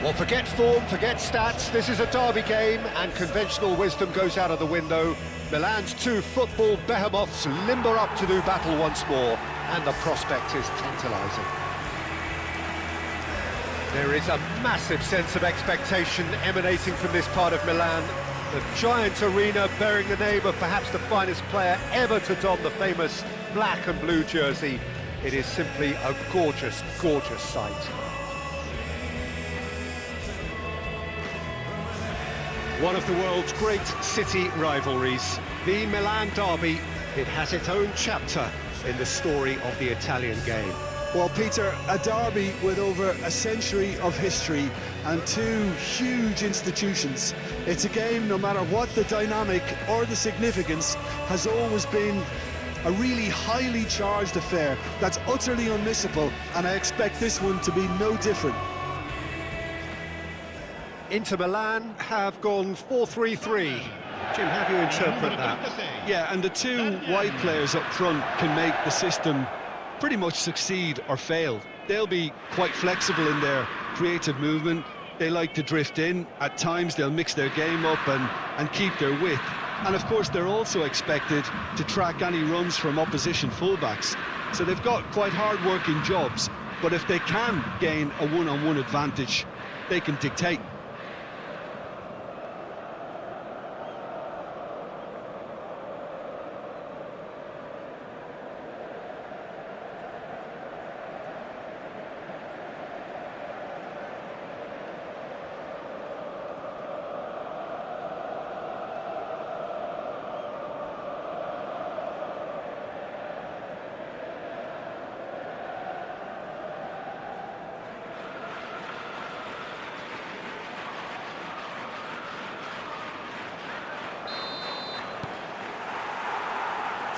Well, forget form, forget stats. This is a derby game, and conventional wisdom goes out of the window. Milan's two football behemoths limber up to do battle once more, and the prospect is tantalising. There is a massive sense of expectation emanating from this part of Milan. The giant arena bearing the name of perhaps the finest player ever to don the famous black and blue jersey. It is simply a gorgeous, gorgeous sight. One of the world's great city rivalries, the Milan derby. It has its own chapter in the story of the Italian game. Well, Peter, a derby with over a century of history and two huge institutions. It's a game, no matter what the dynamic or the significance, has always been a really highly charged affair that's utterly unmissable, and I expect this one to be no different. Inter Milan have gone 4-3-3. Jim, how do you interpret that? Yeah, and the two wide players up front can make the system pretty much succeed or fail. They'll be quite flexible in their creative movement. They like to drift in. At times they'll mix their game up and keep their width. And of course they're also expected to track any runs from opposition fullbacks. So they've got quite hard-working jobs, but if they can gain a one-on-one advantage, they can dictate.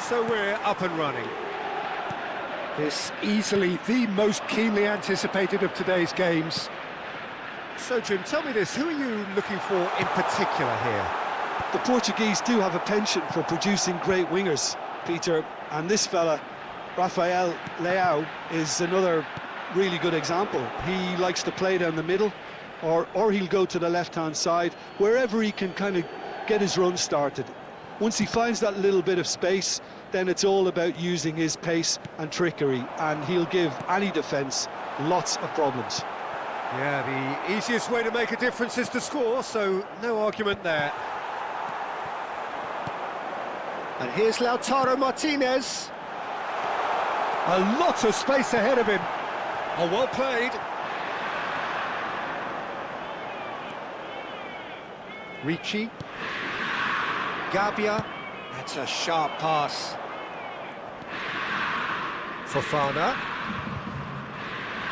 So we're up and running. This easily the most keenly anticipated of today's games. So Jim, tell me this, who are you looking for in particular here? The Portuguese do have a penchant for producing great wingers, Peter, and this fella, Rafael Leao, is another really good example. He likes to play down the middle, or he'll go to the left-hand side, wherever he can kind of get his run started. Once he finds that little bit of space, then it's all about using his pace and trickery, and he'll give any defence lots of problems. Yeah, the easiest way to make a difference is to score, so no argument there. And here's Lautaro Martinez. A lot of space ahead of him. Oh, well played. Ricci. Gabbia. That's a sharp pass. Fofana.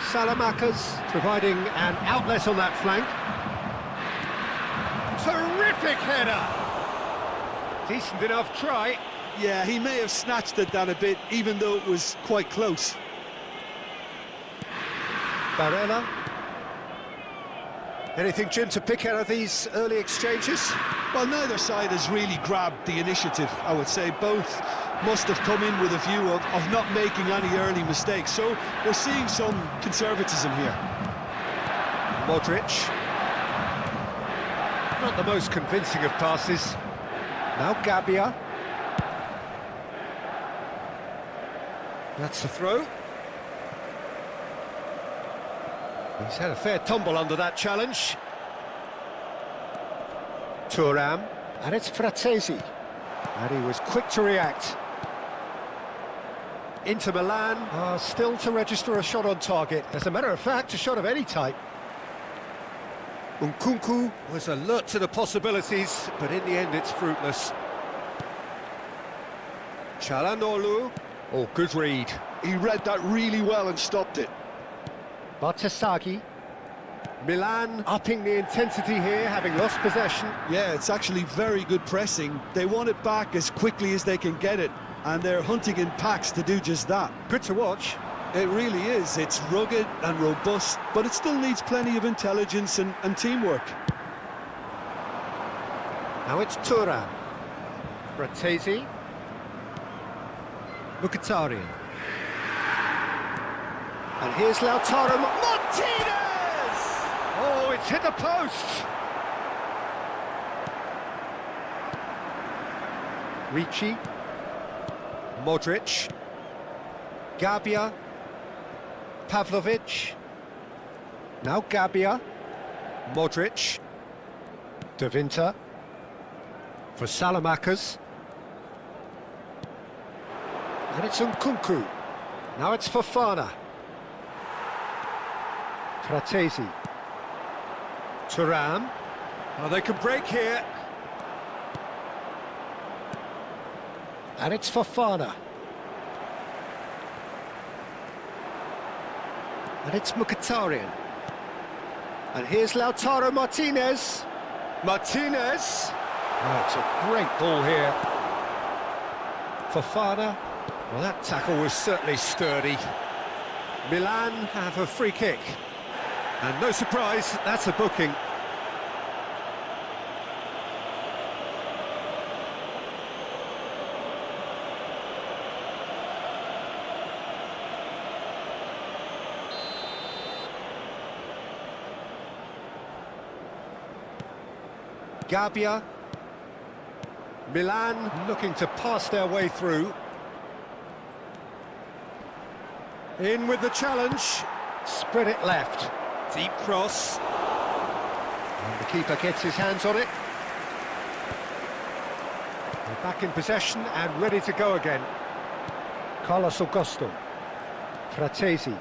Salamakas providing an outlet on that flank. Terrific header! Decent enough try. Yeah, he may have snatched at that a bit, even though it was quite close. Barella. Anything, Jim, to pick out of these early exchanges? Well, neither side has really grabbed the initiative, I would say. Both must have come in with a view of not making any early mistakes. So we're seeing some conservatism here. Modric. Not the most convincing of passes. Now Gabbia. That's the throw. He's had a fair tumble under that challenge. Thuram. And it's Frattesi. And he was quick to react. Inter Milan are still to register a shot on target. As a matter of fact, a shot of any type. Nkunku was alert to the possibilities, but in the end it's fruitless. Çalhanoğlu. Oh, good read. He read that really well and stopped it. Bartasaghi. Milan upping the intensity here, having lost possession. Yeah, it's actually very good pressing. They want it back as quickly as they can get it, and they're hunting in packs to do just that. Good to watch. It really is. It's rugged and robust, but it still needs plenty of intelligence and teamwork. Now it's Thuram. Frattesi. Mkhitaryan. And here's Lautaro Martinez! Oh, it's It's hit the post! Ricci. Modric. Gabbia. Pavlovic. Now Gabbia. Modric. De Winter. For Salamakers. And it's Nkunku. Now it's Fofana. Fratesi. Thuram. Oh, they can break here. And it's Fofana. And it's Mkhitaryan. And here's Lautaro Martinez. Martinez. Oh, it's a great ball here. Fofana. Well, that tackle was certainly sturdy. Milan have a free kick. And no surprise, that's a booking. Gabbia. Milan looking to pass their way through. In with the challenge. Spread it left. Deep cross. And the keeper gets his hands on it. They're back in possession and ready to go again. Carlos Augusto. Fratesi.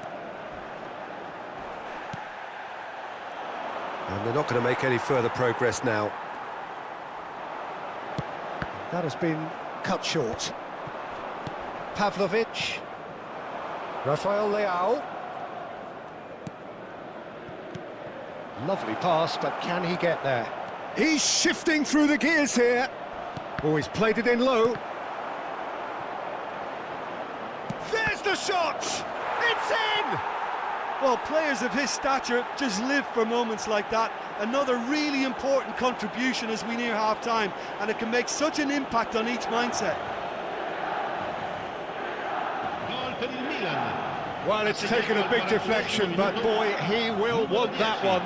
And they're not going to make any further progress now. That has been cut short. Pavlovic. Rafael Leao. Lovely pass, but can he get there? He's shifting through the gears here. Oh, he's played it in low. There's the shot! It's in! Well, players of his stature just live for moments like that. Another really important contribution as we near half-time, and it can make such an impact on each mindset. Well, it's taken a big deflection, but boy, he will want that one.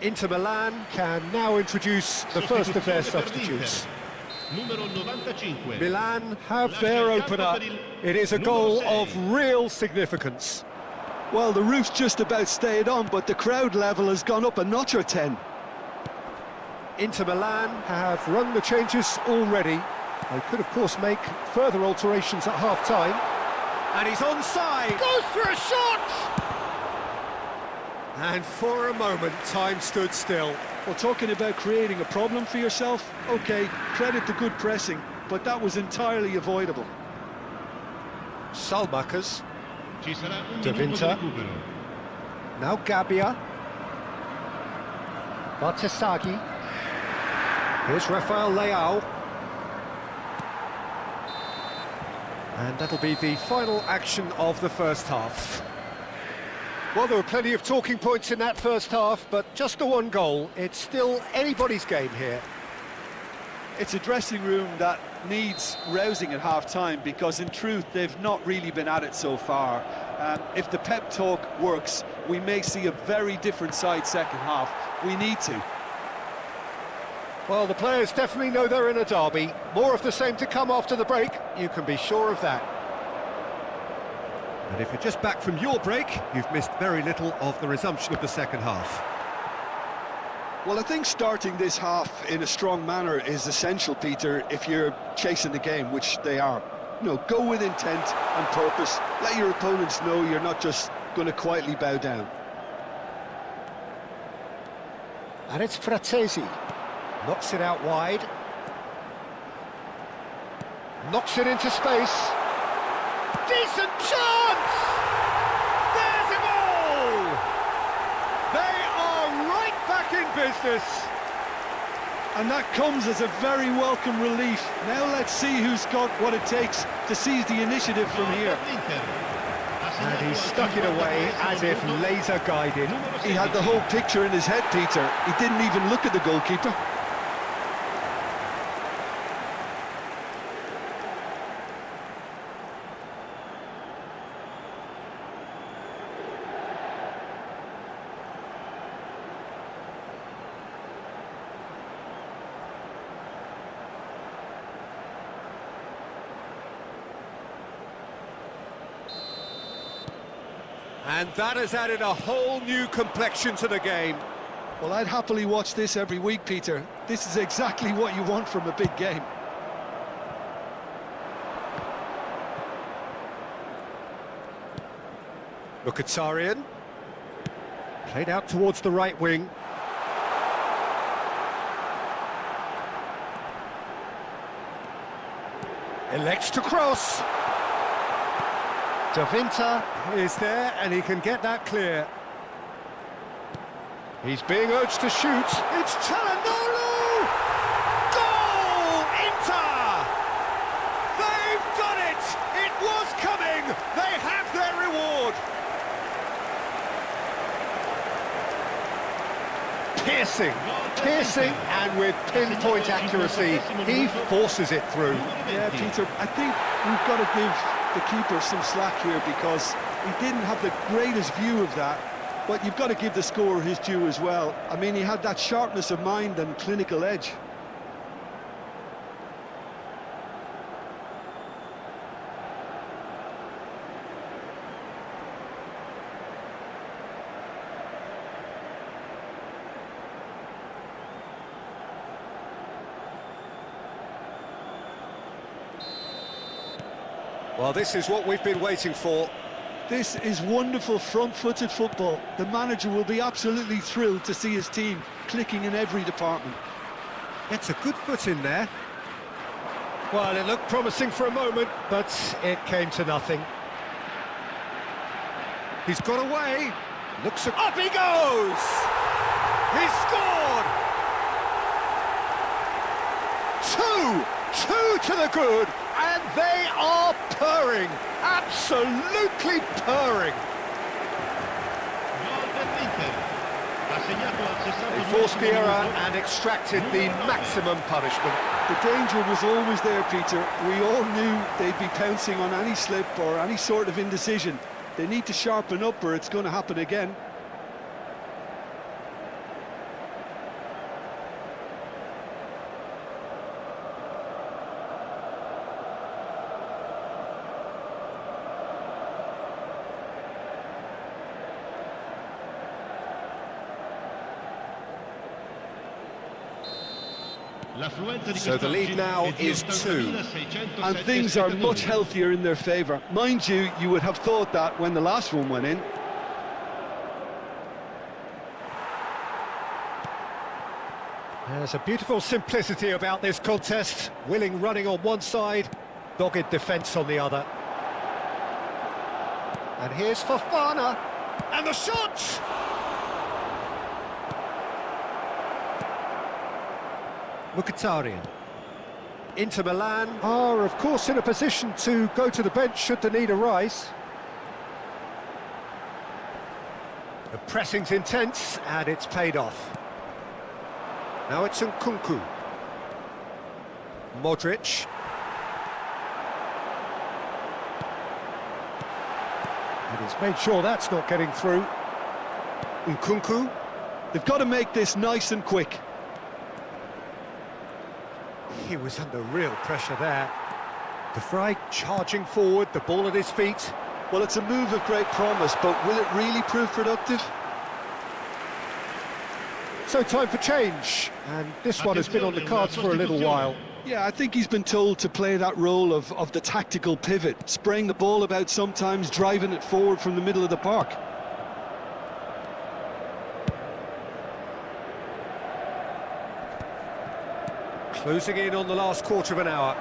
Inter Milan can now introduce the first of their substitutes. Milan have their opener. It is a goal of real significance. Well, the roof's just about stayed on, but the crowd level has gone up a notch or 10. Inter Milan have run the changes already. They could, of course, make further alterations at half-time. And he's onside. Goes for a shot! And for a moment, time stood still. Well, talking about creating a problem for yourself, OK, credit to good pressing, but that was entirely avoidable. Salmakers. De Winter. Now Gabbia. Bartesaghi. Here's Rafael Leao. And that'll be the final action of the first half. Well, there were plenty of talking points in that first half, but just the one goal. It's still anybody's game here. It's a dressing room that needs rousing at half-time, because in truth they've not really been at it so far. If the pep talk works, we may see a very different side second half. We need to. Well, the players definitely know they're in a derby. More of the same to come after the break, you can be sure of that. And if you're just back from your break, you've missed very little of the resumption of the second half. Well, I think starting this half in a strong manner is essential, Peter, if you're chasing the game, which they are. You know, go with intent and purpose. Let your opponents know you're not just going to quietly bow down. And it's Fratesi. Knocks it out wide. Knocks it into space. decent chance! There's a goal! They are right back in business. And that comes as a very welcome relief. Now let's see who's got what it takes to seize the initiative from here. And he stuck it away as if laser guided. He had the whole picture in his head, Peter. He didn't even look at the goalkeeper. And that has added a whole new complexion to the game. Well, I'd happily watch this every week, Peter. This is exactly what you want from a big game. Mkhitaryan. Played out towards the right wing. Elects to cross. Davinta is there, and he can get that clear. He's being urged to shoot. It's Çalhanoğlu! Goal! Inter! They've done it! It was coming! They have their reward! Piercing, and with pinpoint accuracy, he forces it through. Yeah, Peter, I think we've got to give the keeper some slack here because he didn't have the greatest view of that, but you've got to give the scorer his due as well. I mean, he had that sharpness of mind and clinical edge. Well, this is what we've been waiting for. This is wonderful front-footed football. The manager will be absolutely thrilled to see his team clicking in every department. Gets a good foot in there. Well, it looked promising for a moment, but it came to nothing. He's got away. Looks up he goes! He's scored! Two to the good, and they are purring, absolutely purring. They forced the error and extracted the maximum punishment. The danger was always there, Peter. We all knew they'd be pouncing on any slip or any sort of indecision. They need to sharpen up or it's going to happen again. So the lead now is 2. And things are much healthier in their favour. Mind you, you would have thought that when the last one went in. There's a beautiful simplicity about this contest. Willing running on one side, dogged defence on the other. And here's Fofana. And the shot! Mkhitaryan. Inter Milan are, of course, in a position to go to the bench should the need arise. The pressing's intense, and it's paid off. Now it's Nkunku. Modric. And he's made sure that's not getting through. Nkunku. They've got to make this nice and quick. He was under real pressure there. De Vrij charging forward, the ball at his feet. Well, it's a move of great promise, but will it really prove productive? So time for change, and this one has been on the cards for a little while. Yeah, I think he's been told to play that role of the tactical pivot, spraying the ball about sometimes, driving it forward from the middle of the park. Closing in on the last quarter of an hour.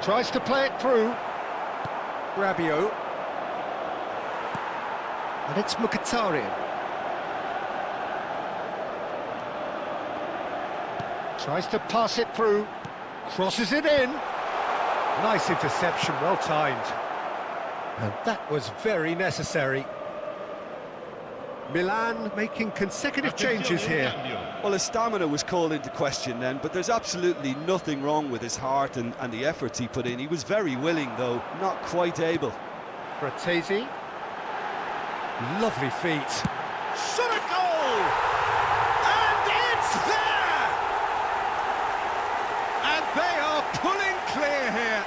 Tries to play it through. Rabiot. And it's Mkhitaryan. Tries to pass it through. Crosses it in. Nice interception, well timed. And that was very necessary. Milan making consecutive changes here. Well, his stamina was called into question then, but there's absolutely nothing wrong with his heart and the efforts he put in. He was very willing, though, not quite able. Fratesi. Lovely feet. Shot a goal! And it's there! And they are pulling clear here.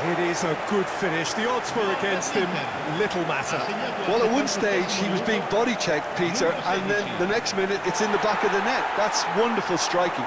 It is a good finish. The odds were against him. Little matter. Well, at one stage, he was being body-checked, Peter, and then the next minute, it's in the back of the net. That's wonderful striking.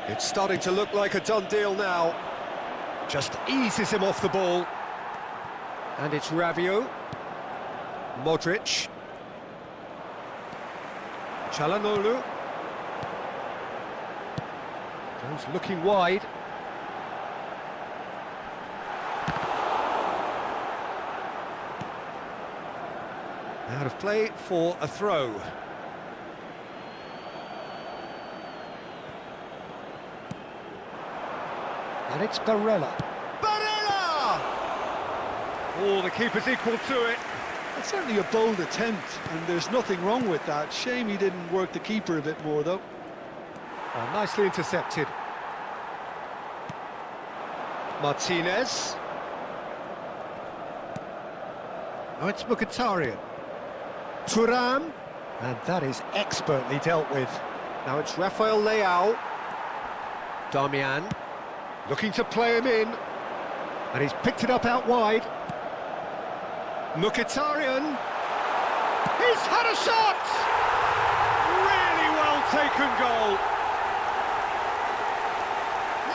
It's starting to look like a done deal now. Just eases him off the ball. And it's Rabiot. Modric. Çalhanoğlu. Goes looking wide. Out of play for a throw. And it's Barella. Barella! Oh, the keeper's equal to it. It's certainly a bold attempt, and there's nothing wrong with that. Shame he didn't work the keeper a bit more, though. Oh, nicely intercepted. Martinez. Oh, it's Mkhitaryan. Thuram. And that is expertly dealt with. Now it's Rafael Leao. Darmian. Looking to play him in. And he's picked it up out wide. Mkhitaryan. He's had a shot! Really well taken goal.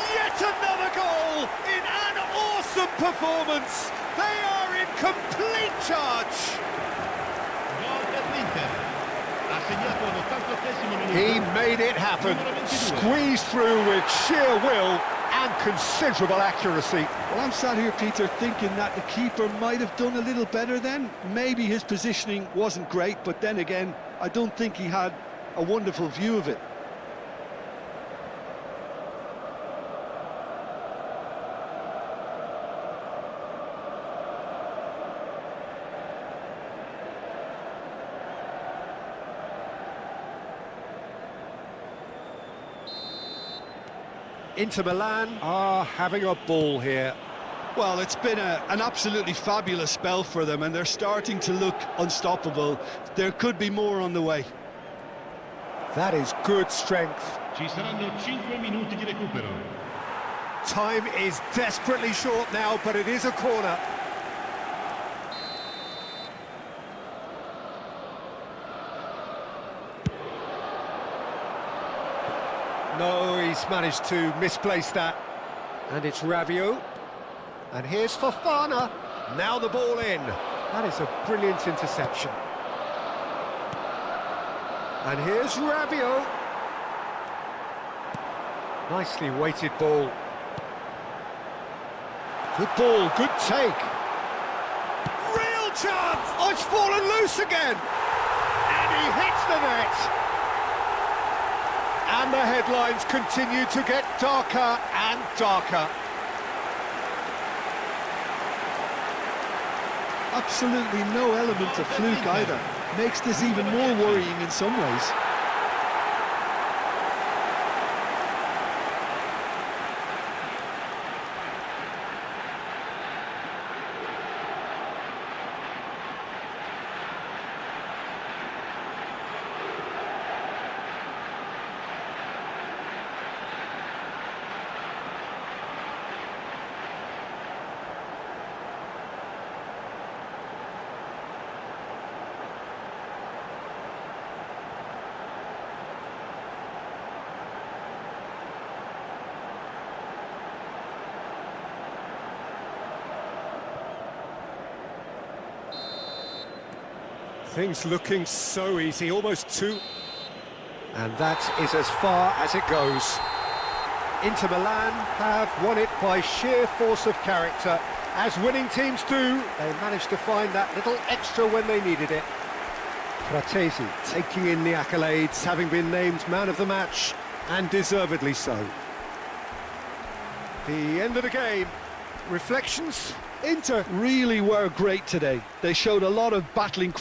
Yet another goal in an awesome performance. They are in complete charge. He made it happen. Squeezed through with sheer will and considerable accuracy. Well, I'm sat here, Peter, thinking that the keeper might have done a little better then. Maybe his positioning wasn't great, but then again, I don't think he had a wonderful view of it. Inter Milan are having a ball here. Well, it's been an absolutely fabulous spell for them, and they're starting to look unstoppable. There could be more on the way. That is good strength. Ci saranno 5 minuti di recupero. Time is desperately short now, but it is a corner. No, he's managed to misplace that. And it's Rabiot. And here's Fofana. Now the ball in. That is a brilliant interception. And here's Rabiot. Nicely weighted ball. Good ball, good take. Real chance! Oh, it's fallen loose again! And he hits the net. And the headlines continue to get darker and darker. Absolutely no element of fluke either. Makes this even more worrying in some ways. Things looking so easy, almost too... And that is as far as it goes. Inter Milan have won it by sheer force of character. As winning teams do, they managed to find that little extra when they needed it. Fratesi taking in the accolades, having been named man of the match, and deservedly so. The end of the game. Reflections? Inter really were great today. They showed a lot of battling